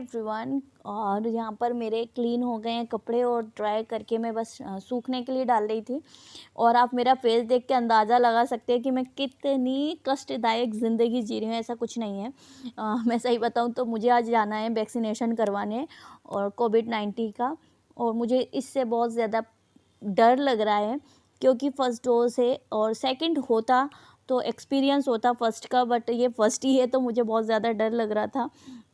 Everyone. और यहाँ पर मेरे क्लीन हो गए हैं कपड़े और ड्राई करके मैं बस सूखने के लिए डाल रही थी। और आप मेरा फेस देख के अंदाज़ा लगा सकते हैं कि मैं कितनी कष्टदायक ज़िंदगी जी रही हूँ। ऐसा कुछ नहीं है। मैं सही बताऊँ तो मुझे आज जाना है वैक्सीनेशन करवाने और कोविड-19 का। और मुझे इससे बहुत ज़्यादा डर लग रहा है क्योंकि फ़र्स्ट डोज़ है और सेकंड होता तो एक्सपीरियंस होता फ़र्स्ट का, बट ये फ़र्स्ट ही है तो मुझे बहुत ज़्यादा डर लग रहा था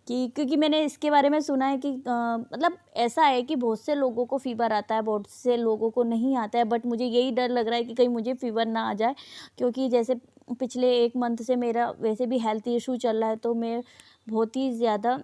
कि क्योंकि मैंने इसके बारे में सुना है कि मतलब ऐसा है कि बहुत से लोगों को फ़ीवर आता है, बहुत से लोगों को नहीं आता है, बट मुझे यही डर लग रहा है कि कहीं मुझे फ़ीवर ना आ जाए। क्योंकि जैसे पिछले 1 मंथ से मेरा वैसे भी हेल्थ इशू चल रहा है, तो मैं बहुत ही ज़्यादा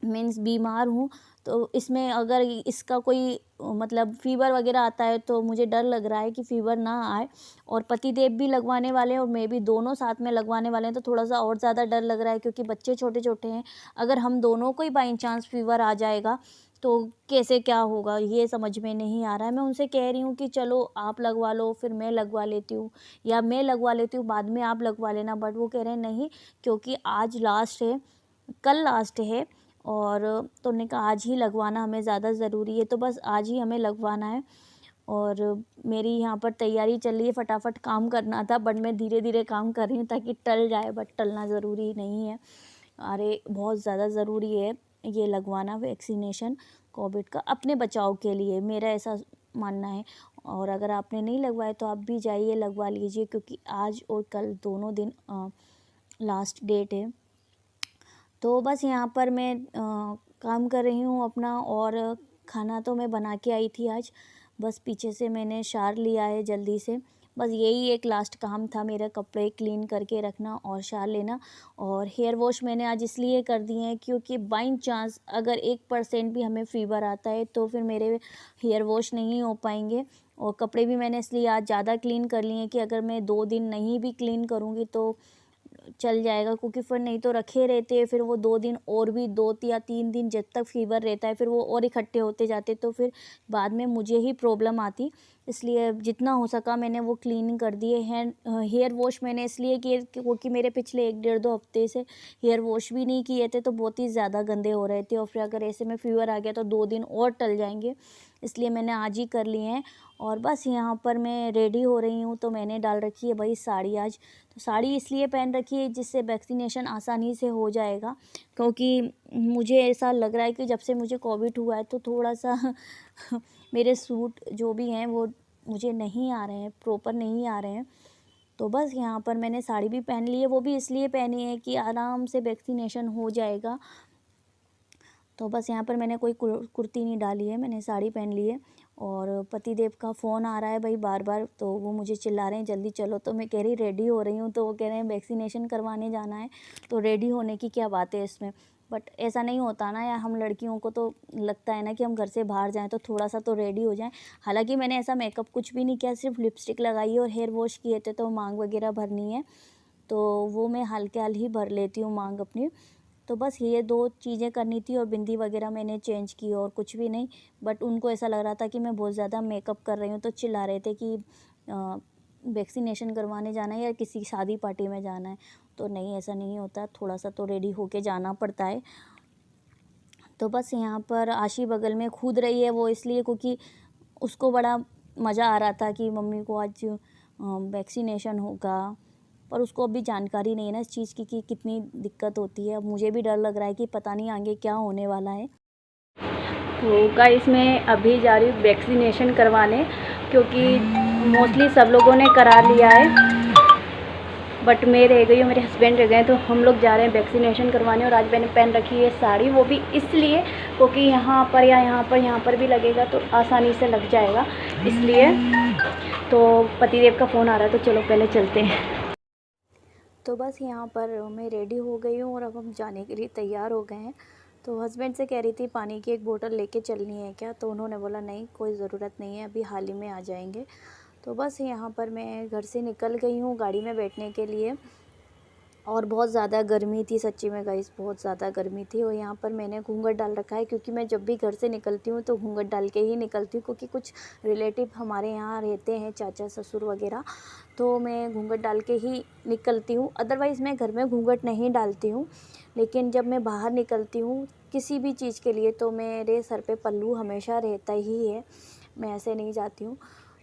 मीन्स बीमार हूँ। तो इसमें अगर इसका कोई मतलब फ़ीवर वगैरह आता है तो मुझे डर लग रहा है कि फ़ीवर ना आए। और पतिदेव भी लगवाने वाले हैं और मैं भी, दोनों साथ में लगवाने वाले हैं, तो थोड़ा-सा और ज़्यादा डर लग रहा है क्योंकि बच्चे छोटे-छोटे हैं। अगर हम दोनों को ही बाई चांस फ़ीवर आ जाएगा तो कैसे क्या होगा, ये समझ में नहीं आ रहा है। मैं उनसे कह रही हूँ कि चलो आप लगवा लो, फिर मैं लगवा लेती हूँ, या मैं लगवा लेती हूँ बाद में आप लगवा लेना, बट वो कह रहे हैं नहीं, क्योंकि आज लास्ट है, कल लास्ट है। और तो उन्होंने कहा आज ही लगवाना हमें ज़्यादा ज़रूरी है, तो बस आज ही हमें लगवाना है। और मेरी यहाँ पर तैयारी चल रही है, फटाफट काम करना था, बट मैं धीरे-धीरे काम कर रही हूँ ताकि टल जाए, बट टलना ज़रूरी नहीं है। अरे बहुत ज़्यादा ज़रूरी है ये लगवाना वैक्सीनेशन कोविड का, अपने बचाव के लिए, मेरा ऐसा मानना है। और अगर आपने नहीं लगवाया तो आप भी जाइए लगवा लीजिए, क्योंकि आज और कल दोनों दिन लास्ट डेट है। तो बस यहाँ पर मैं काम कर रही हूँ अपना, और खाना तो मैं बना के आई थी आज, बस पीछे से मैंने शावर लिया है जल्दी से। बस यही एक लास्ट काम था मेरा, कपड़े क्लीन करके रखना और शावर लेना। और हेयर वॉश मैंने आज इसलिए कर दिए हैं क्योंकि बाई चांस अगर 1% भी हमें फ़ीवर आता है तो फिर मेरे हेयर वॉश नहीं हो पाएंगे। और कपड़े भी मैंने इसलिए आज ज़्यादा क्लीन कर लिए हैं कि अगर मैं 2 दिन नहीं भी क्लीन करूँगी तो चल जाएगा, क्योंकि फिर नहीं तो रखे रहते हैं, फिर वो 2 दिन और भी 2 या 3 दिन जब तक फ़ीवर रहता है फिर वो और इकट्ठे होते जाते, तो फिर बाद में मुझे ही प्रॉब्लम आती। इसलिए जितना हो सका मैंने वो क्लीन कर दिए हैं। हेयर वॉश मैंने इसलिए किए क्योंकि मेरे पिछले 1 डेढ़ 2 हफ्ते से हेयर वॉश भी नहीं किए थे, तो बहुत ही ज़्यादा गंदे हो रहे थे, और फिर अगर ऐसे में फ़ीवर आ गया तो 2 दिन और टल जाएंगे, इसलिए मैंने आज ही कर लिए हैं। और बस यहाँ पर मैं रेडी हो रही हूँ, तो मैंने डाल रखी है भाई साड़ी आज। तो साड़ी इसलिए पहन रखी है जिससे वैक्सीनेशन आसानी से हो जाएगा, क्योंकि मुझे ऐसा लग रहा है कि जब से मुझे कोविड हुआ है तो थोड़ा-सा मेरे सूट जो भी हैं वो मुझे नहीं आ रहे हैं, प्रॉपर नहीं आ रहे हैं। तो बस यहाँ पर मैंने साड़ी भी पहन ली है, वो भी इसलिए पहनी है कि आराम से वैक्सीनेशन हो जाएगा। तो बस यहाँ पर मैंने कोई कुर्ती नहीं डाली है, मैंने साड़ी पहन ली है। और पतिदेव का फ़ोन आ रहा है भाई बार-बार, तो वो मुझे चिल्ला रहे हैं जल्दी चलो, तो मैं कह रही रेडी हो रही हूँ, तो वो कह रहे हैं वैक्सीनेशन करवाने जाना है, तो रेडी होने की क्या बात है इसमें। बट ऐसा नहीं होता ना यार, हम लड़कियों को तो लगता है ना कि हम घर से बाहर जाएँ तो थोड़ा-सा तो रेडी हो जाएँ। हालाँकि मैंने ऐसा मेकअप कुछ भी नहीं किया, सिर्फ लिपस्टिक लगाई है और हेयर वॉश किए थे, तो मांग वगैरह भरनी है, तो वो मैं हाल-के-हाल ही भर लेती हूँ मांग अपनी। तो बस ये 2 चीज़ें करनी थी, और बिंदी वगैरह मैंने चेंज की और कुछ भी नहीं। बट उनको ऐसा लग रहा था कि मैं बहुत ज़्यादा मेकअप कर रही हूँ, तो चिल्ला रहे थे कि वैक्सीनेशन करवाने जाना है या किसी शादी पार्टी में जाना है। तो नहीं, ऐसा नहीं होता, थोड़ा-सा तो रेडी होके जाना पड़ता है। तो बस यहाँ पर आशी बगल में कूद रही है वो, इसलिए क्योंकि उसको बड़ा मज़ा आ रहा था कि मम्मी को आज वैक्सीनेशन होगा। पर उसको अभी जानकारी नहीं है ना इस चीज़ की कि कितनी दिक्कत होती है। अब मुझे भी डर लग रहा है कि पता नहीं आगे क्या होने वाला है। तो गाइस मैं अभी जा रही हूँ वैक्सीनेशन करवाने, क्योंकि मोस्टली सब लोगों ने करा लिया है, बट मैं रह गई हूँ, मेरे हस्बैंड रह गए, तो हम लोग जा रहे हैं वैक्सीनेशन करवाने। और आज मैंने पहन रखी है साड़ी, वो भी इसलिए क्योंकि यहाँ पर या यहाँ पर भी लगेगा तो आसानी से लग जाएगा, इसलिए। तो पतिदेव का फ़ोन आ रहा है, तो चलो पहले चलते हैं। तो बस यहाँ पर मैं रेडी हो गई हूँ और अब हम जाने के लिए तैयार हो गए हैं। तो हस्बैंड से कह रही थी पानी की एक बोतल लेके चलनी है क्या, तो उन्होंने बोला नहीं कोई ज़रूरत नहीं है, अभी हाल ही में आ जाएंगे। तो बस यहाँ पर मैं घर से निकल गई हूँ गाड़ी में बैठने के लिए, और बहुत ज़्यादा गर्मी थी सच्ची में गाइस, बहुत ज़्यादा गर्मी थी। और यहाँ पर मैंने घूंघट डाल रखा है, क्योंकि मैं जब भी घर से निकलती हूँ तो घूंघट डाल के ही निकलती हूँ, क्योंकि कुछ रिलेटिव हमारे यहाँ रहते हैं, चाचा ससुर वगैरह, तो मैं घूंघट डाल के ही निकलती हूँ। अदरवाइज़ मैं घर में घूंघट नहीं डालती हूँ, लेकिन जब मैं बाहर निकलती हूँ किसी भी चीज़ के लिए तो मेरे सर पे पल्लू हमेशा रहता ही है, मैं ऐसे नहीं जाती हूँ।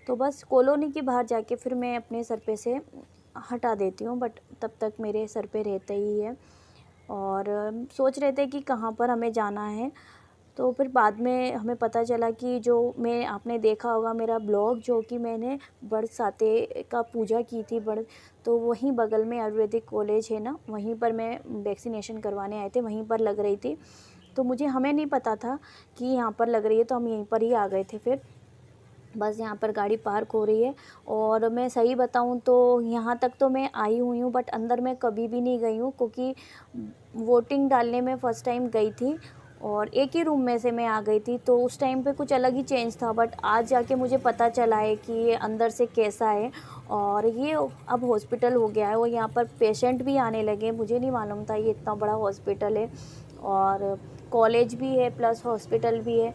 तो बस कॉलोनी के बाहर जाके फिर मैं अपने सर पे से हटा देती हूँ, बट तब तक मेरे सर पे रहता ही है। और सोच रहे थे कि कहाँ पर हमें जाना है, तो फिर बाद में हमें पता चला कि जो मैं आपने देखा होगा मेरा ब्लॉग, जो कि मैंने बरसाते का पूजा की थी तो वहीं बगल में आयुर्वेदिक कॉलेज है ना, वहीं पर मैं वैक्सीनेशन करवाने आए थे, वहीं पर लग रही थी। तो हमें नहीं पता था कि यहाँ पर लग रही है, तो हम यहीं पर ही आ गए थे। फिर बस यहाँ पर गाड़ी पार्क हो रही है, और मैं सही बताऊँ तो यहाँ तक तो मैं आई हुई हूँ, बट अंदर मैं कभी भी नहीं गई हूँ, क्योंकि वोटिंग डालने में फ़र्स्ट टाइम गई थी और एक ही रूम में से मैं आ गई थी, तो उस टाइम पे कुछ अलग ही चेंज था। बट आज जाके मुझे पता चला है कि ये अंदर से कैसा है, और ये अब हॉस्पिटल हो गया है, और यहाँ पर पेशेंट भी आने लगे। मुझे नहीं मालूम था ये इतना बड़ा हॉस्पिटल है, और कॉलेज भी है प्लस हॉस्पिटल भी है।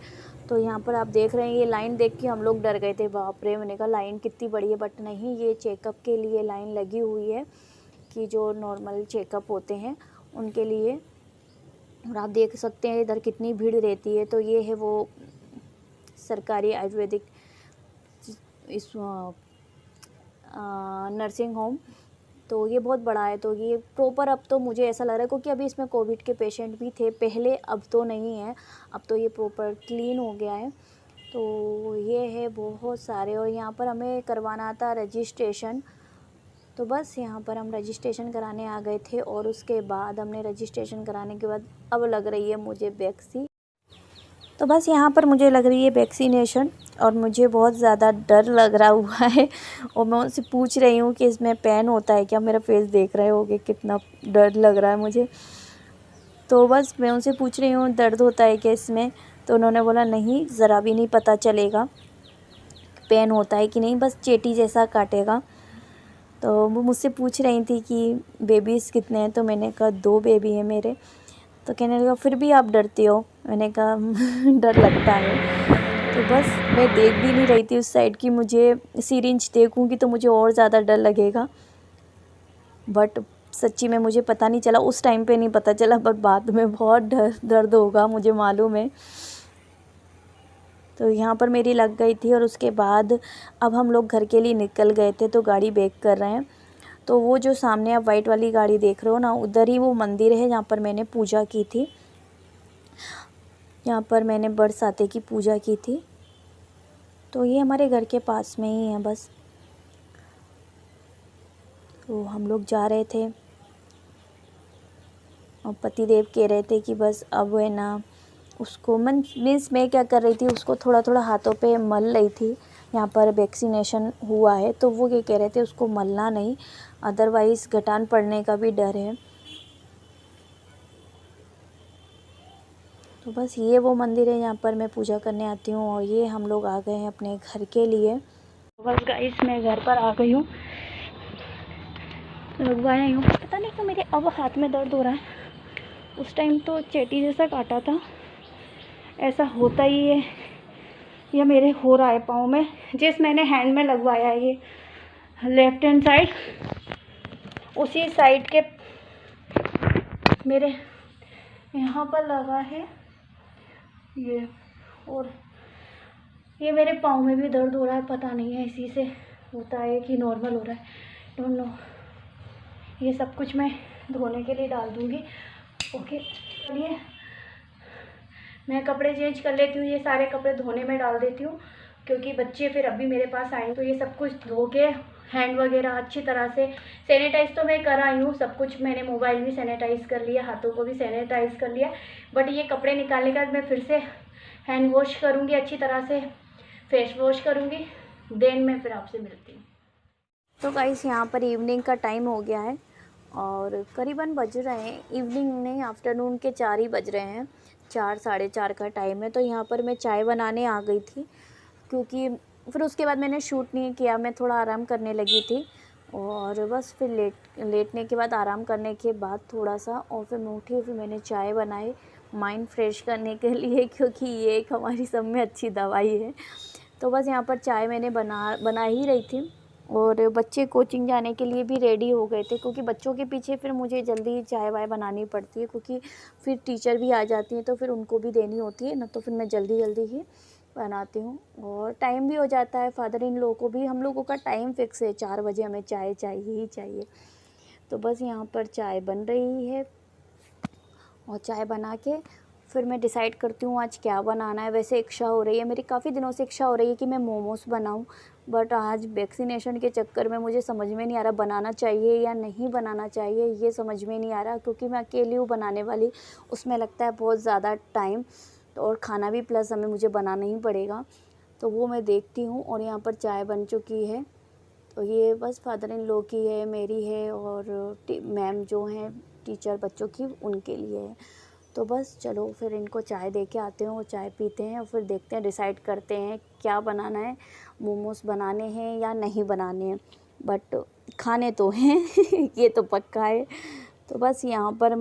तो यहाँ पर आप देख रहे हैं, ये लाइन देख के हम लोग डर गए थे, बाप रे, मैंने कहा लाइन कितनी बड़ी है, बट नहीं, ये चेकअप के लिए लाइन लगी हुई है, कि जो नॉर्मल चेकअप होते हैं उनके लिए। और आप देख सकते हैं इधर कितनी भीड़ रहती है। तो ये है वो सरकारी आयुर्वेदिक इस नर्सिंग होम, तो ये बहुत बड़ा है। तो ये प्रॉपर, अब तो मुझे ऐसा लग रहा है, क्योंकि अभी इसमें कोविड के पेशेंट भी थे पहले, अब तो नहीं है, अब तो ये प्रॉपर क्लीन हो गया है। तो ये है बहुत सारे, और यहाँ पर हमें करवाना था रजिस्ट्रेशन। तो बस यहाँ पर हम रजिस्ट्रेशन कराने आ गए थे, और उसके बाद हमने रजिस्ट्रेशन कराने के बाद अब लग रही है मुझे वैक्सीन। तो बस यहाँ पर मुझे लग रही है वैक्सीनेशन, और मुझे बहुत ज़्यादा डर लग रहा हुआ है, और मैं उनसे पूछ रही हूँ कि इसमें पेन होता है क्या। मेरा फेस देख रहे होगे कितना डर लग रहा है मुझे। तो बस मैं उनसे पूछ रही हूँ दर्द होता है क्या इसमें, तो उन्होंने बोला नहीं, ज़रा भी नहीं पता चलेगा पेन होता है कि नहीं, बस चेटी जैसा काटेगा। तो वो मुझसे पूछ रही थी कि बेबीज़ कितने हैं, तो मैंने कहा 2 बेबी हैं मेरे। तो कहने लगा फिर भी आप डरती हो, मैंने कहा डर लगता है। तो बस मैं देख भी नहीं रही थी उस साइड की, मुझे सिरिंज देखूंगी तो मुझे और ज़्यादा डर लगेगा। बट सच्ची में मुझे पता नहीं चला, उस टाइम पे नहीं पता चला, बट बाद में बहुत दर्द होगा मुझे मालूम है। तो यहाँ पर मेरी लग गई थी, और उसके बाद अब हम लोग घर के लिए निकल गए थे, तो गाड़ी बैक कर रहे हैं। तो वो जो सामने आप वाइट वाली गाड़ी देख रहे हो ना, उधर ही वो मंदिर है जहाँ पर मैंने पूजा की थी, यहाँ पर मैंने बरसाते की पूजा की थी। तो ये हमारे घर के पास में ही है बस। तो हम लोग जा रहे थे, और पतिदेव कह रहे थे कि बस अब है ना, उसको मीन्स मैं क्या कर रही थी, उसको थोड़ा थोड़ा हाथों पे मल रही थी। यहाँ पर वैक्सीनेशन हुआ है, तो वो ये कह रहे थे उसको मलना नहीं, अदरवाइज़ घटान पड़ने का भी डर है। तो बस ये वो मंदिर है जहाँ पर मैं पूजा करने आती हूँ, और ये हम लोग आ गए हैं अपने घर के लिए। बस गाइस मैं घर पर आ गई हूँ, लगवाया हूँ। पता नहीं क्यों मेरे अब हाथ में दर्द हो रहा है, उस टाइम तो चेटी जैसा काटा था, ऐसा होता ही है, या मेरे हो रहा है पाँव में। जिस मैंने हैंड में लगवाया है ये लेफ्ट हैंड साइड, उसी साइड के मेरे यहाँ पर लगा है ये, और ये मेरे पाँव में भी दर्द हो रहा है। पता नहीं है इसी से होता है कि नॉर्मल हो रहा है, डोंट नो। ये सब कुछ मैं धोने के लिए डाल दूँगी। ओके, चलिए मैं कपड़े चेंज कर लेती हूँ, ये सारे कपड़े धोने में डाल देती हूँ, क्योंकि बच्चे फिर अभी मेरे पास आए। तो ये सब कुछ धो के हैंड वगैरह अच्छी तरह से सैनिटाइज़ तो मैं कर आई हूँ, सब कुछ मैंने मोबाइल भी सैनिटाइज़ कर लिया, हाथों को भी सैनिटाइज़ कर लिया। बट ये कपड़े निकालने के बाद मैं फिर से हैंड वॉश करूँगी, अच्छी तरह से फेस वॉश करूँगी, देन मैं फिर आपसे मिलती हूँ। तो गाइस यहाँ पर इवनिंग का टाइम हो गया है, और करीबन बज रहे हैं, इवनिंग नहीं आफ्टरनून के 4 ही बज रहे हैं, 4 साढ़े 4 का टाइम है। तो यहाँ पर मैं चाय बनाने आ गई थी, क्योंकि फिर उसके बाद मैंने शूट नहीं किया, मैं थोड़ा आराम करने लगी थी। और बस फिर लेटने के बाद आराम करने के बाद थोड़ा सा, और फिर मैं उठी, फिर मैंने चाय बनाई माइंड फ्रेश करने के लिए, क्योंकि ये एक हमारी सब में अच्छी दवाई है। तो बस यहाँ पर चाय मैंने बना ही रही थी, और बच्चे कोचिंग जाने के लिए भी रेडी हो गए थे, क्योंकि बच्चों के पीछे फिर मुझे जल्दी चाय वाय बनानी पड़ती है, क्योंकि फिर टीचर भी आ जाती है तो फिर उनको भी देनी होती है ना, तो फिर मैं जल्दी ही बनाती हूँ। और टाइम भी हो जाता है, फादर इन लोगों को भी, हम लोगों का टाइम फिक्स है, 4 बजे हमें चाय चाहिए ही चाहिए। तो बस यहाँ पर चाय बन रही है, और चाय बना के फिर मैं डिसाइड करती हूँ आज क्या बनाना है। वैसे इच्छा हो रही है मेरी, काफ़ी दिनों से इच्छा हो रही है कि मैं मोमोज़ बनाऊँ, बट आज वैक्सीनेशन के चक्कर में मुझे समझ में नहीं आ रहा बनाना चाहिए या नहीं बनाना चाहिए, ये समझ में नहीं आ रहा, क्योंकि मैं अकेली हूँ बनाने वाली, उसमें लगता है बहुत ज़्यादा टाइम, तो और खाना भी प्लस हमें मुझे बनाना ही पड़ेगा। तो वो मैं देखती हूँ, और यहाँ पर चाय बन चुकी है। तो ये बस फादर इन लॉ की है, मेरी है, और मैम जो हैं टीचर बच्चों की, उनके लिए है। तो बस चलो फिर इनको चाय दे के आते हैं, और चाय पीते हैं, और फिर देखते हैं, डिसाइड करते हैं क्या बनाना है, मोमोज़ बनाने हैं या नहीं बनाने हैं, बट खाने तो हैं ये तो पक्का है। तो बस यहाँ पर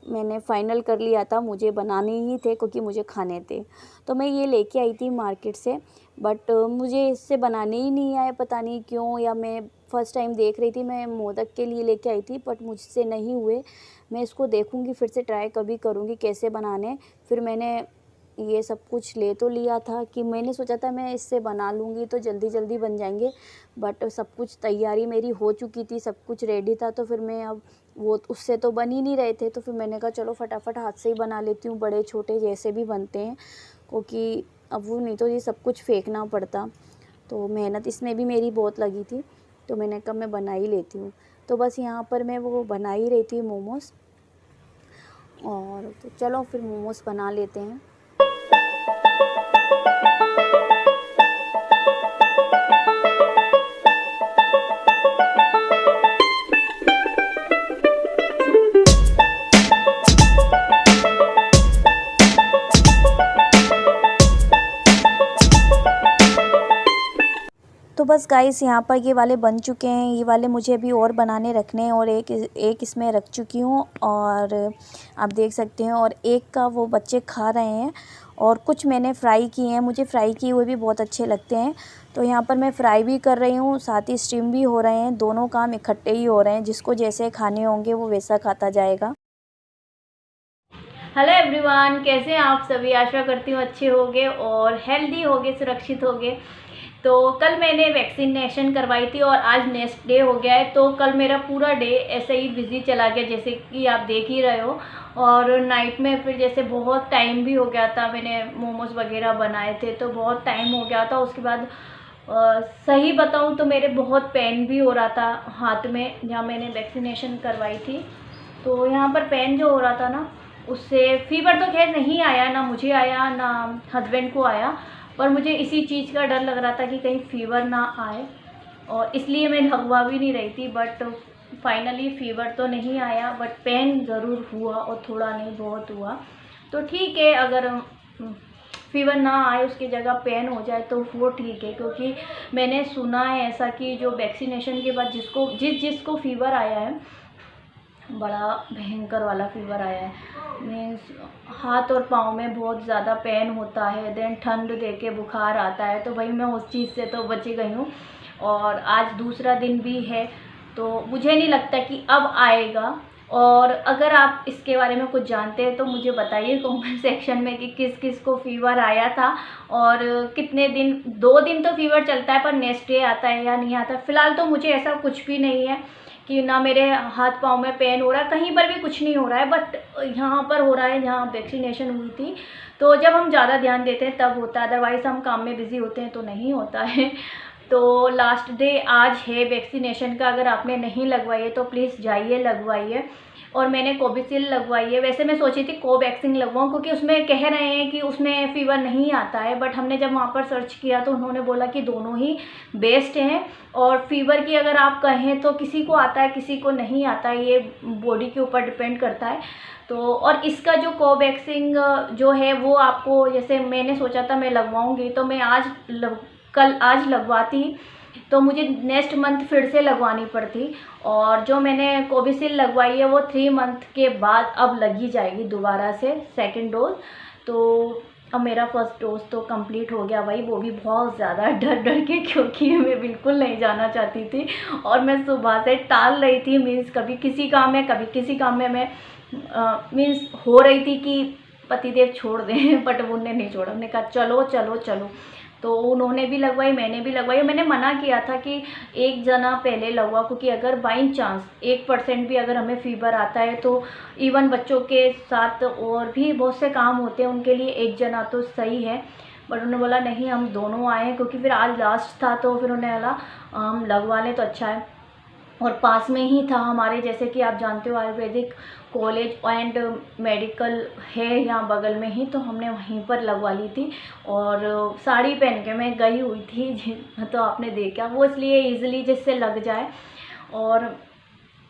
मैंने फ़ाइनल कर लिया था, मुझे बनाने ही थे क्योंकि मुझे खाने थे। तो मैं ये लेके आई थी मार्केट से, बट मुझे इससे बनाने ही नहीं आए, पता नहीं क्यों, या मैं फ़र्स्ट टाइम देख रही थी, मैं मोदक के लिए लेके आई थी, बट मुझसे नहीं हुए। मैं इसको देखूँगी, फिर से ट्राई कभी करूँगी कैसे बनाने। फिर मैंने ये सब कुछ ले तो लिया था, कि मैंने सोचा था मैं इससे बना लूँगी तो जल्दी जल्दी बन जाएंगे, बट सब कुछ तैयारी मेरी हो चुकी थी, सब कुछ रेडी था, तो फिर मैं अब वो उससे तो बन ही नहीं रहे थे, तो फिर मैंने कहा चलो फटाफट हाथ से ही बना लेती हूँ, बड़े छोटे जैसे भी बनते हैं, क्योंकि अब वो नहीं तो ये सब कुछ फेंकना पड़ता। तो मेहनत इसमें भी मेरी बहुत लगी थी, तो मैंने कहा मैं बना ही लेती हूँ। तो बस यहाँ पर मैं वो बना ही रही थी मोमोज़, और तो चलो फिर मोमोज़ बना लेते हैं। तो बस गाइस यहाँ पर ये वाले बन चुके हैं, ये वाले मुझे अभी और बनाने रखने हैं, और एक इसमें रख चुकी हूँ, और आप देख सकते हैं, और एक का वो बच्चे खा रहे हैं, और कुछ मैंने फ्राई किए हैं, मुझे फ्राई किए हुए भी बहुत अच्छे लगते हैं। तो यहाँ पर मैं फ्राई भी कर रही हूँ, साथ ही स्टीम भी हो रहे हैं, दोनों काम इकट्ठे ही हो रहे हैं, जिसको जैसे खाने होंगे वो वैसा खाता जाएगा। हेलो एवरीवन, कैसे हैं आप सभी? आशा करती हूँ अच्छे होंगे और हेल्दी होंगे, सुरक्षित होंगे। तो कल मैंने वैक्सीनेशन करवाई थी, और आज नेक्स्ट डे हो गया है, तो कल मेरा पूरा डे ऐसे ही बिज़ी चला गया, जैसे कि आप देख ही रहे हो। और नाइट में फिर जैसे बहुत टाइम भी हो गया था, मैंने मोमोज़ वगैरह बनाए थे, तो बहुत टाइम हो गया था। उसके बाद सही बताऊँ तो मेरे बहुत पेन भी हो रहा था हाथ में, जहाँ मैंने वैक्सीनेशन करवाई थी। तो यहाँ पर पेन जो हो रहा था ना, उससे फ़ीवर तो खैर नहीं आया, ना मुझे आया ना हस्बैंड को आया, पर मुझे इसी चीज़ का डर लग रहा था कि कहीं फ़ीवर ना आए, और इसलिए मैं लगवा भी नहीं रही थी। बट फाइनली फ़ीवर तो नहीं आया, बट पेन ज़रूर हुआ, और थोड़ा नहीं बहुत हुआ। तो ठीक है, अगर फ़ीवर ना आए उसकी जगह पेन हो जाए तो वो ठीक है, क्योंकि मैंने सुना है ऐसा कि जो वैक्सीनेशन के बाद जिसको फ़ीवर आया है, बड़ा भयंकर वाला फ़ीवर आया है, मीन्स हाथ और पाँव में बहुत ज़्यादा पेन होता है, देन ठंड देके बुखार आता है। तो भाई मैं उस चीज़ से तो बची गई हूँ, और आज दूसरा दिन भी है, तो मुझे नहीं लगता कि अब आएगा। और अगर आप इसके बारे में कुछ जानते हैं तो मुझे बताइए कमेंट सेक्शन में कि किस किस को फ़ीवर आया था, और कितने दिन, 2 दिन तो फ़ीवर चलता है, पर नेक्स्ट डे आता है या नहीं आता। फ़िलहाल तो मुझे ऐसा कुछ भी नहीं है कि ना मेरे हाथ पाँव में पेन हो रहा है, कहीं पर भी कुछ नहीं हो रहा है, बट यहाँ पर हो रहा है जहाँ वैक्सीनेशन हुई थी। तो जब हम ज़्यादा ध्यान देते हैं तब होता है, अदरवाइज़ हम काम में बिज़ी होते हैं तो नहीं होता है। तो लास्ट डे आज है वैक्सीनेशन का, अगर आपने नहीं लगवाई है तो प्लीज़ जाइए लगवाइए। और मैंने कोविशील्ड लगवाई है, वैसे मैं सोची थी कोवैक्सीन लगवाऊँ, क्योंकि उसमें कह रहे हैं कि उसमें फ़ीवर नहीं आता है, बट हमने जब वहाँ पर सर्च किया तो उन्होंने बोला कि दोनों ही बेस्ट हैं। और फ़ीवर की अगर आप कहें तो किसी को आता है किसी को नहीं आता है, ये बॉडी के ऊपर डिपेंड करता है। तो और इसका जो कोवैक्सीन जो है वो आपको, जैसे मैंने सोचा था मैं लगवाऊंगी, तो मैं आज लगवाती, तो मुझे नेक्स्ट मंथ फिर से लगवानी पड़ती। और जो मैंने कोविशील्ड लगवाई है वो 3 मंथ के बाद अब लगी जाएगी दोबारा से सेकंड डोज। तो अब मेरा फर्स्ट डोज तो कंप्लीट हो गया भाई, वो भी बहुत ज़्यादा डर डर के, क्योंकि मैं बिल्कुल नहीं जाना चाहती थी और मैं सुबह से टाल रही थी। मीन्स कभी किसी काम में कभी किसी काम में मैं मीन्स हो रही थी कि पतिदेव छोड़ दें, बट उन्होंने नहीं छोड़ा। उन्होंने कहा चलो चलो चलो, तो उन्होंने भी लगवाई, मैंने भी लगवाई। मैंने मना किया था कि एक जना पहले लगवा, क्योंकि अगर बाई चांस 1% भी अगर हमें फीवर आता है तो इवन बच्चों के साथ और भी बहुत से काम होते हैं, उनके लिए एक जना तो सही है। बट उन्होंने बोला नहीं, हम दोनों आए हैं, क्योंकि फिर आज लास्ट था तो फिर उन्होंने बोला हम लगवा लें तो अच्छा है। और पास में ही था हमारे, जैसे कि आप जानते हो आयुर्वेदिक कॉलेज एंड मेडिकल है यहाँ बगल में ही, तो हमने वहीं पर लगवा ली थी। और साड़ी पहन के मैं गई हुई थी तो आपने देखा वो, इसलिए इजीली जिससे लग जाए। और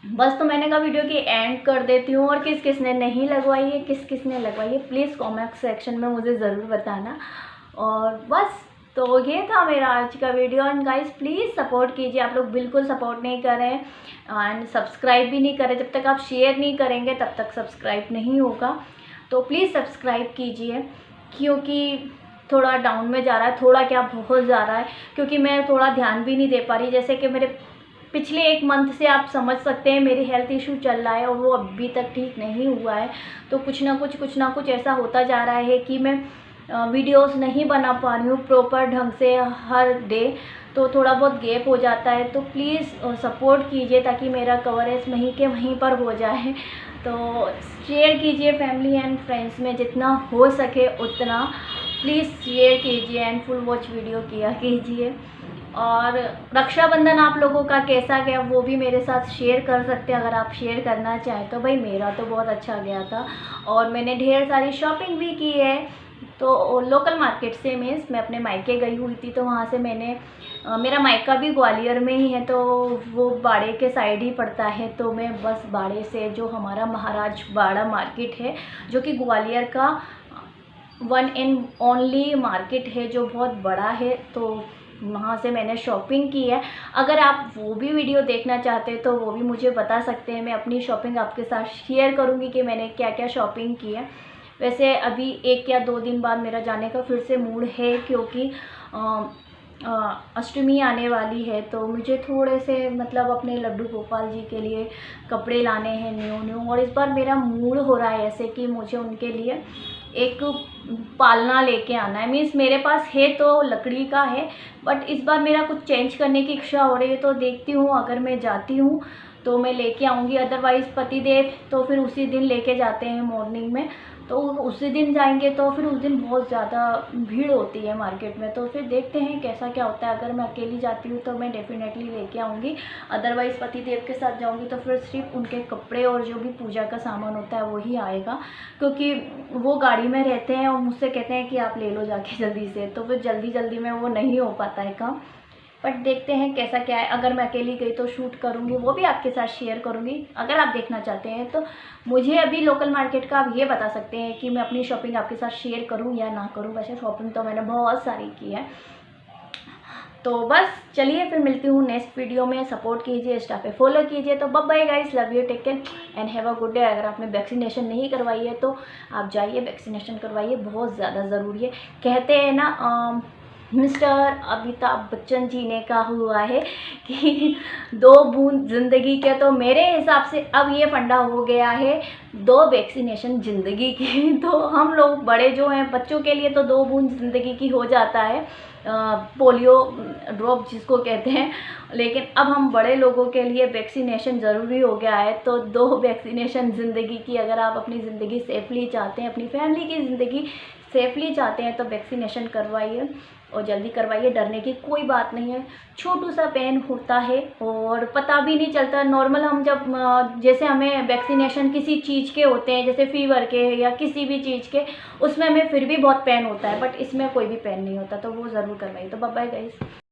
बस, तो मैंने कहा वीडियो की एंड कर देती हूँ। और किस किस ने नहीं लगवाई है, किस किस ने लगवाई है, प्लीज़ कमेंट सेक्शन में मुझे ज़रूर बताना। और बस, तो ये था मेरा आज का video. And guys please support कीजिए, आप लोग बिल्कुल सपोर्ट नहीं कर रहे हैं एंड सब्सक्राइब भी नहीं करें। जब तक आप शेयर नहीं करेंगे तब तक सब्सक्राइब नहीं होगा, तो प्लीज़ सब्सक्राइब कीजिए। क्योंकि थोड़ा डाउन में जा रहा है, थोड़ा क्या बहुत जा रहा है, क्योंकि मैं थोड़ा ध्यान भी नहीं दे पा रही। जैसे कि मेरे पिछले 1 मंथ से आप समझ सकते हैं मेरी हेल्थ इशू चल रहा है और वो अभी तक ठीक नहीं हुआ है। तो कुछ ना कुछ ऐसा होता जा रहा है कि मैं वीडियोस नहीं बना पा रही हूँ प्रॉपर ढंग से हर डे, तो थोड़ा बहुत गैप हो जाता है। तो प्लीज़ सपोर्ट कीजिए ताकि मेरा कवरेज वहीं के वहीं पर हो जाए। तो शेयर कीजिए फैमिली एंड फ्रेंड्स में, जितना हो सके उतना प्लीज़ शेयर कीजिए एंड फुल वॉच वीडियो किया कीजिए। और रक्षाबंधन आप लोगों का कैसा गया वो भी मेरे साथ शेयर कर सकते हैं, अगर आप शेयर करना चाहें तो। भाई मेरा तो बहुत अच्छा गया था और मैंने ढेर सारी शॉपिंग भी की है। तो लोकल मार्केट से मीन्स मैं अपने मायके गई हुई थी, तो वहाँ से मैंने मेरा मायका भी ग्वालियर में ही है, तो वो बाड़े के साइड ही पड़ता है। तो मैं बस बाड़े से, जो हमारा महाराज बाड़ा मार्केट है, जो कि ग्वालियर का वन एंड ओनली मार्केट है, जो बहुत बड़ा है, तो वहाँ से मैंने शॉपिंग की है। अगर आप वो भी वीडियो देखना चाहते हैं तो वो भी मुझे बता सकते हैं, मैं अपनी शॉपिंग आपके साथ शेयर करूँगी कि मैंने क्या क्या शॉपिंग की है। वैसे अभी 1 या 2 दिन बाद मेरा जाने का फिर से मूड है, क्योंकि अष्टमी आने वाली है, तो मुझे थोड़े से मतलब अपने लड्डू गोपाल जी के लिए कपड़े लाने हैं न्यू। और इस बार मेरा मूड हो रहा है ऐसे कि मुझे उनके लिए एक पालना लेके आना है। मीन्स मेरे पास है तो लकड़ी का है, बट इस बार मेरा कुछ चेंज करने की इच्छा हो रही है। तो देखती हूँ, अगर मैं जाती हूँ तो मैं लेके आऊँगी, अदरवाइज़ पतिदेव तो फिर उसी दिन लेके जाते हैं मॉर्निंग में, तो उसी दिन जाएंगे। तो फिर उस दिन बहुत ज़्यादा भीड़ होती है मार्केट में, तो फिर देखते हैं कैसा क्या होता है। अगर मैं अकेली जाती हूँ तो मैं डेफिनेटली लेके आऊँगी, अदरवाइज़ पतिदेव के साथ जाऊँगी तो फिर सिर्फ उनके कपड़े और जो भी पूजा का सामान होता है वही आएगा, क्योंकि वो गाड़ी में रहते हैं और मुझसे कहते हैं कि आप ले लो जाके जल्दी से, तो फिर जल्दी में वो नहीं हो पाता है काम। बट देखते हैं कैसा क्या है। अगर मैं अकेली गई तो शूट करूँगी, वो भी आपके साथ शेयर करूँगी। अगर आप देखना चाहते हैं तो मुझे अभी लोकल मार्केट का आप ये बता सकते हैं कि मैं अपनी शॉपिंग आपके साथ शेयर करूँ या ना करूँ। वैसे शॉपिंग तो मैंने बहुत सारी की है। तो बस चलिए, फिर मिलती हूँ नेक्स्ट वीडियो में। सपोर्ट कीजिए, इंस्टा पे फॉलो कीजिए। तो bye guys, love you, take care and have a good day. अगर आपने वैक्सीनेशन नहीं करवाई है तो आप जाइए वैक्सीनेशन करवाइए, बहुत ज़्यादा ज़रूरी है। कहते हैं ना मिस्टर अमिताभ बच्चन जी ने कहा हुआ है कि 2 बूंद ज़िंदगी के, तो मेरे हिसाब से अब ये फंडा हो गया है 2 वैक्सीनेशन ज़िंदगी की। तो हम लोग बड़े जो हैं, बच्चों के लिए तो 2 बूंद ज़िंदगी की हो जाता है, पोलियो ड्रॉप जिसको कहते हैं, लेकिन अब हम बड़े लोगों के लिए वैक्सीनेशन ज़रूरी हो गया है। तो 2 वैक्सीनेशन ज़िंदगी की, अगर आप अपनी ज़िंदगी सेफली चाहते हैं, अपनी फैमिली की ज़िंदगी सेफली चाहते हैं, तो वैक्सीनेशन करवाइए और जल्दी करवाइए। डरने की कोई बात नहीं है, छोटू सा पेन होता है और पता भी नहीं चलता। नॉर्मल हम जब जैसे हमें वैक्सीनेशन किसी चीज़ के होते हैं, जैसे फीवर के या किसी भी चीज़ के, उसमें हमें फिर भी बहुत पेन होता है, बट इसमें कोई भी पेन नहीं होता, तो वो ज़रूर करवाइए। तो बाय बाय गाइस।